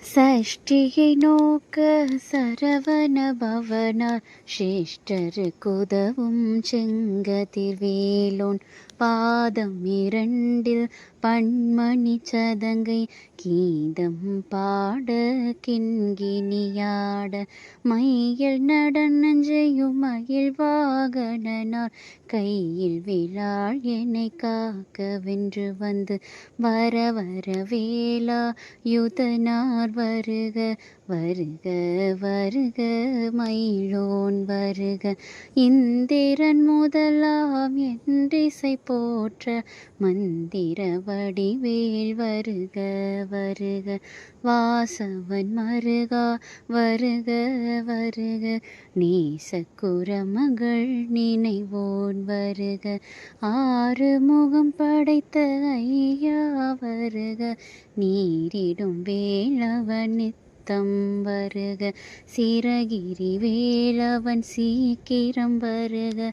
சஷ்டியை நோக்க சரவண பவனார் சிஷ்டருக்குதவும் செங்கதிர்வேலோன் பாதம் இரண்டில் பன்மணி சதங்கை கீதம் பாட கிண்கிணியாட மையல் நடனஞ்செய்யும் மயில் வாகனனார் கையில் விழாள் என்னை காக்க வென்று வந்து வர வர வேலா யுதனார் வருக வருக வருக மயிலோன் வருக இந்திரன் முதலாம் என்றிசை போற்ற மந்திர வடிவேல் வருக வருக வாசவன் மருகா வருக வருக நேசக்குரமகள் நினைவோன் வருக ஆறு முகம் படைத்த ஐயா வருக நீரிடும் வேலவன் நித்தம் வருக சிரகிரி வேலவன் சீக்கிரம் வருக